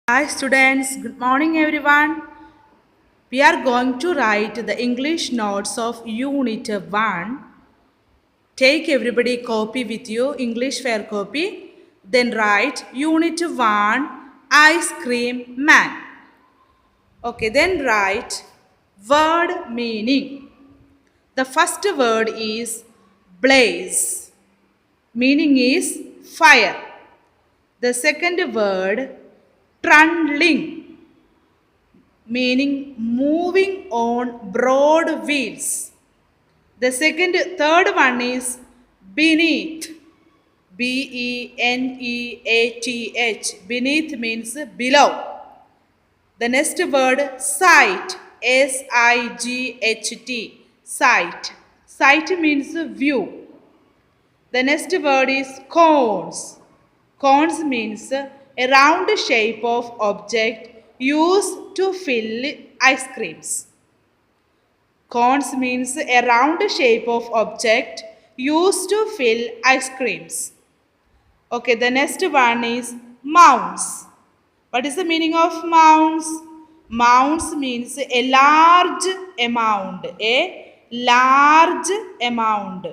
Hi students, good morning everyone. We are going to write the English notes of Unit 1. Take everybody copy with you, English fair copy. Then write Unit 1, Ice Cream Man. Okay, then write word meaning. The first word is blaze. Meaning is fire. The second word trundling, meaning moving on broad wheels. Third one is beneath. Beneath. Beneath means below. The next word sight. Sight. Sight. Sight means view. The next word is cones. Cones means a round shape of object used to fill ice creams. Cones means a round shape of object used to fill ice creams. Okay, the next one is mounds. What is the meaning of mounds? Mounds means a large amount. A large amount.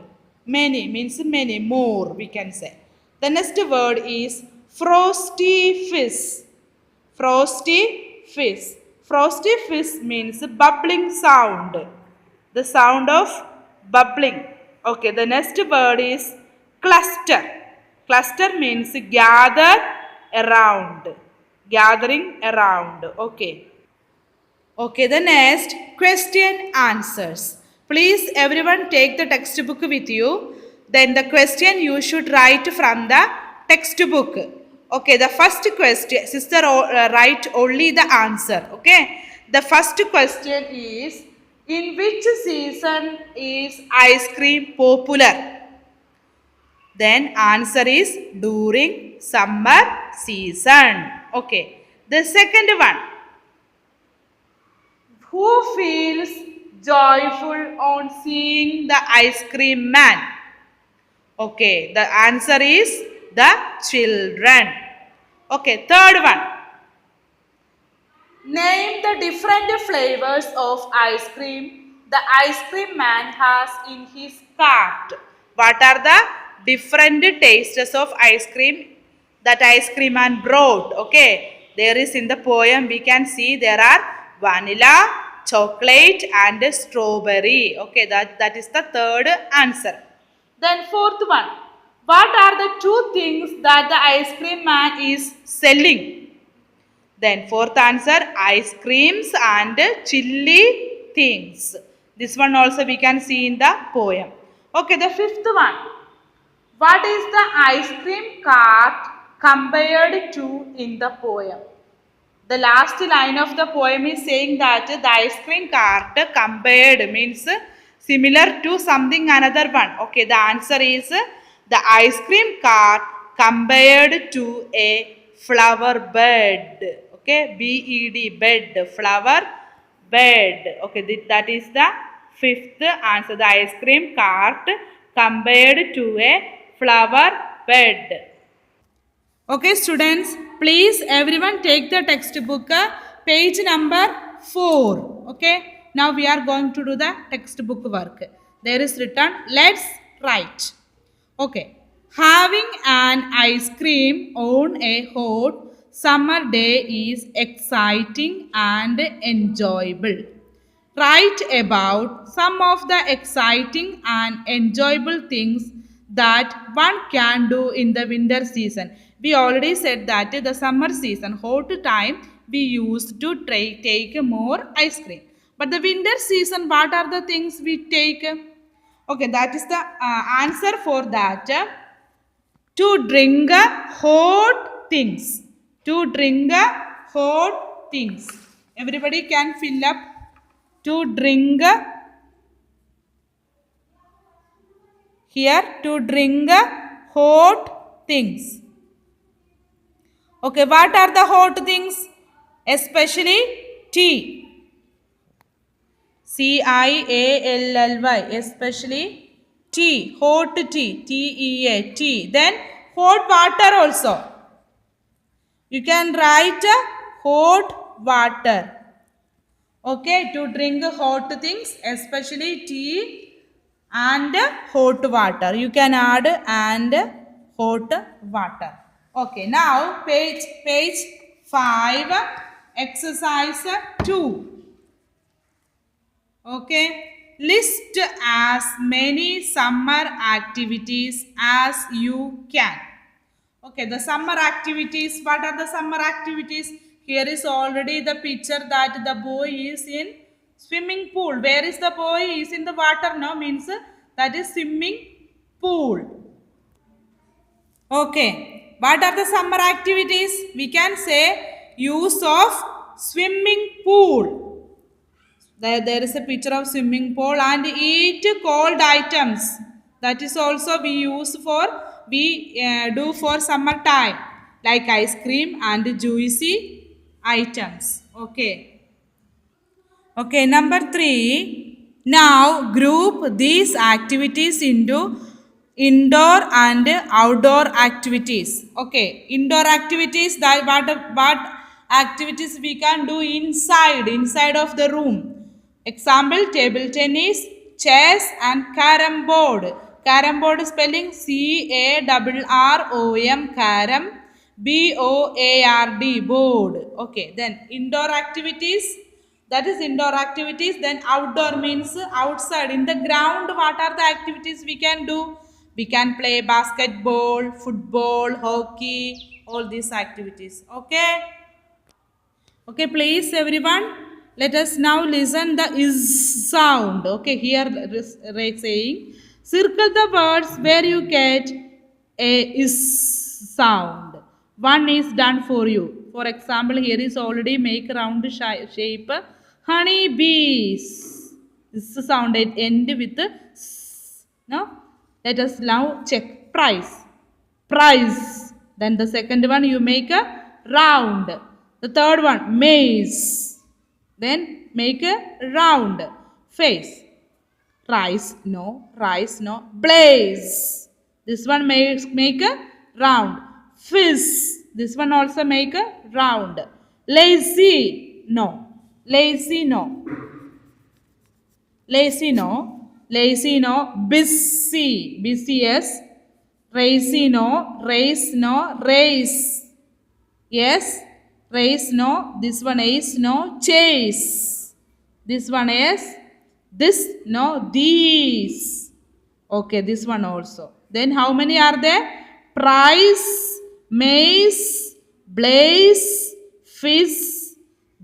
Many means many, more we can say. The next word is frosty fizz. Frosty fizz. Frosty fizz means bubbling sound. The sound of bubbling. Okay, the next word is cluster. Cluster means gather around. Gathering around. Okay. Okay, the next question answers. Please everyone take the textbook with you. Then the question you should write from the textbook. Okay, the first question, sister write only the answer. Okay, the first question is, in which season is ice cream popular? Then answer is during summer season. Okay, the second one, who feels joyful on seeing the ice cream man? Okay, the answer is the children. Okay, third one. Name the different flavors of ice cream the ice cream man has in his cart. What are the different tastes of ice cream that ice cream man brought? Okay, there is in the poem we can see there are vanilla, chocolate and strawberry. Okay, that is the third answer. Then fourth one. What are the two things that the ice cream man is selling? Then fourth answer, ice creams and chilly things. This one also we can see in the poem. Okay, the fifth one. What is the ice cream cart compared to in the poem? The last line of the poem is saying that the ice cream cart compared means similar to something another one. Okay, the answer is the ice cream cart compared to a flower bed. Okay, bed, bed, flower bed. Okay, that is the fifth answer. The ice cream cart compared to a flower bed. Okay, students, please everyone take the textbook, page number 4. Okay, now we are going to do the textbook work. There is written, let's write. Okay, having an ice cream on a hot summer day is exciting and enjoyable. Write about some of the exciting and enjoyable things that one can do in the winter season. We already said that the summer season, hot time, we used to take more ice cream. But the winter season, what are the things we take? Okay, that is the answer for that. To drink hot things. To drink hot things. Everybody can fill up to drink here, to drink hot things. Okay, what are the hot things? Especially tea. CIALLY, especially tea, hot tea, TEA, tea. Then hot water also. You can write hot water. Okay, to drink hot things, especially tea and hot water. You can add and hot water. Okay, now page 5, exercise 2. Okay, list as many summer activities as you can. Okay, the summer activities. What are the summer activities? Here is already the picture that the boy is in swimming pool. Where is the boy? He is in the water now, means that is swimming pool. Okay, what are the summer activities? We can say use of swimming pool. There is a picture of swimming pool and eat cold items. That is also we do for summer time, like ice cream and juicy items. Okay. Okay, number 3. Now group these activities into indoor and outdoor activities. Okay, indoor activities, that what activities we can do inside of the room. Example, table tennis, chess and carom board. Carom board spelling CARROM, carom, BOARD, board. Okay, then indoor activities, that is indoor activities. Then outdoor means outside in the ground. What are the activities we can do? We can play basketball, football, hockey, all these activities. Okay. Okay, please everyone, let us now listen the is sound. Okay, here Ray saying, circle the words where you get a is sound. One is done for you. For example, here is already make round shape. Honey bees. This sound end with s. No? Let us now check price. Price. Then the second one you make a round. The third one maze. Then make a round. Face. Rice no. Blaze. This one make a round. Fizz. This one also make a round. Lazy no. Lazy no. Busy. Yes. Race no. Race. Yes. Race no. This one is no. Chase. This one is this no. These. Okay, this one also. Then how many are there? Price, maze, blaze, fizz,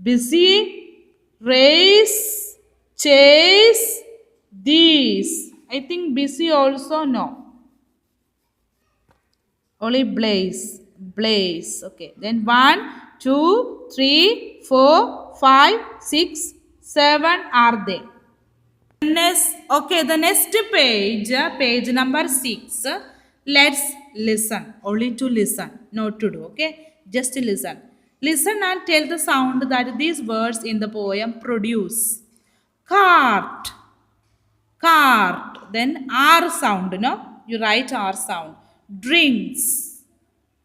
busy, race, chase, these. I think busy also no. Only blaze. Okay. Then 1, 2, 3, 4, 5, 6, 7 are there. Okay, the next page, page number 6. Let's listen. Only to listen, not to do. Okay, just to listen. Listen and tell the sound that these words in the poem produce. Cart. Then R sound. No, you write R sound. Drinks.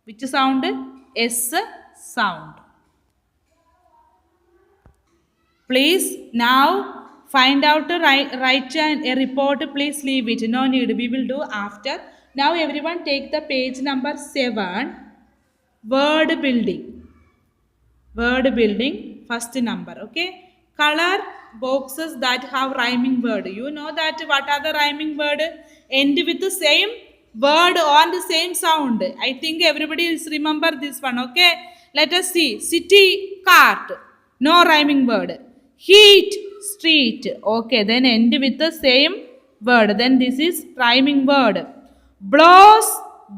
Which sound? S sound. Please now find out write a report. Please leave it. No need. We will do after. Now everyone take the page number 7. Word building. First number. Okay. Color boxes that have rhyming word. You know that what are the rhyming word? End with the same word on the same sound. I think everybody is remember this one. Okay. Let us see. City, cart. No rhyming word. Heat, street. Okay, then end with the same word. Then this is rhyming word. Blows,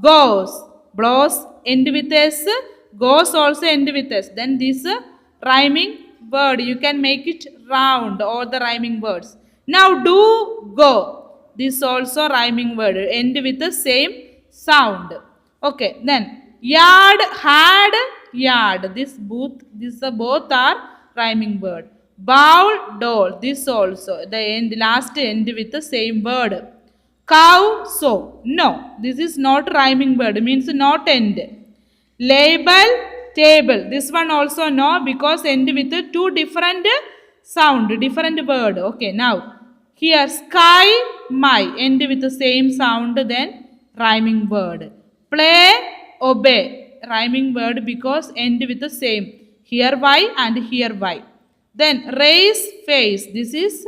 goes. Blows end with S. Goes also end with S. Then this rhyming word. You can make it round, all the rhyming words. Now do, go. This also rhyming word. End with the same sound. Okay, then yard, had, yard. These both are rhyming word. Bowl, doll. This also. The last end with the same word. Cow, so. No, this is not rhyming word. Means not end. Label, table. This one also no, because end with two different sound, different word. Okay, now here sky, my, end with the same sound, then rhyming word. Play, obey, rhyming word because end with the same. Here why and here why. Then raise, face. This is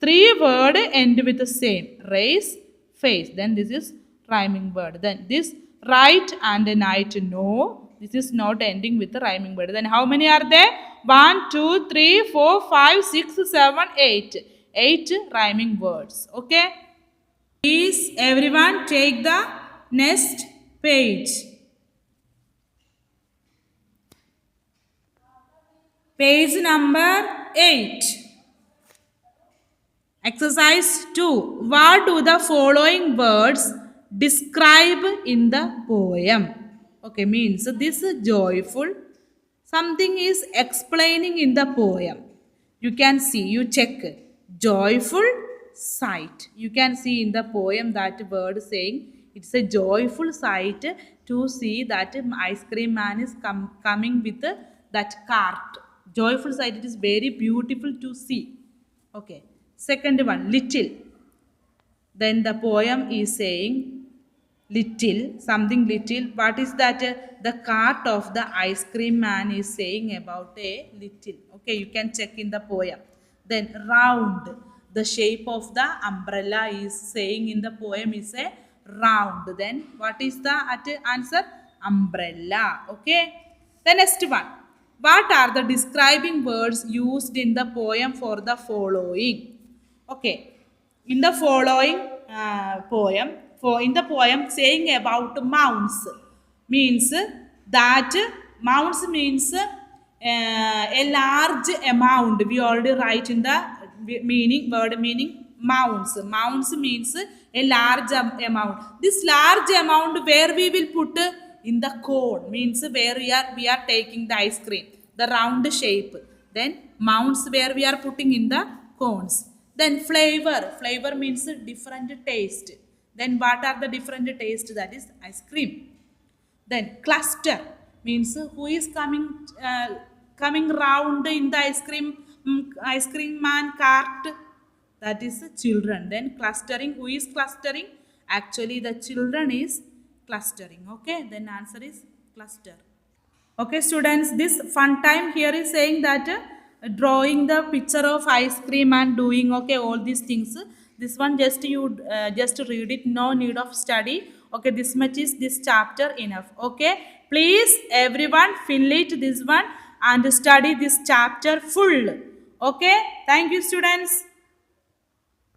three word end with the same. Raise, face. Then this is rhyming word. Then this right and night, no. This is not ending with the rhyming word. Then how many are there? 1, 2, 3, 4, 5, 6, 7, 8. 8 rhyming words. Okay. Please everyone take the next page. Page number 8. Exercise 2. What do the following words describe in the poem? Okay, means this is joyful. Something is explaining in the poem. You can see, you check. Joyful sight. You can see in the poem that word saying it's a joyful sight to see that ice cream man is coming with that cart. Joyful sight, it is very beautiful to see. Okay. Second one, little. Then the poem is saying little, something little. What is that? The cart of the ice cream man is saying about a little. Okay, you can check in the poem. Then round, the shape of the umbrella is saying in the poem is a round. Then what is the answer? Umbrella. Okay. The next one. What are the describing words used in the poem for the following? Okay, in the following poem, in the poem saying about mounds, means that mounds means a large amount. We already write in the meaning, word meaning mounds. Mounds means a large amount. This large amount where we will put in the cone, means where we are taking the ice cream, the round shape. Then mounds where we are putting in the cones. Then flavor. Flavor means different taste. Then what are the different taste? That is ice cream. Then cluster means who is coming round in the ice cream man cart. That is children. Then clustering. Who is clustering? Actually, the children is clustering. Okay. Then answer is cluster. Okay, students, this fun time here is saying that drawing the picture of ice cream and doing okay all these things. This one just you just read it, no need of study. Okay, this much is this chapter enough. Okay, please everyone fill it this one and study this chapter full. Okay, thank you students.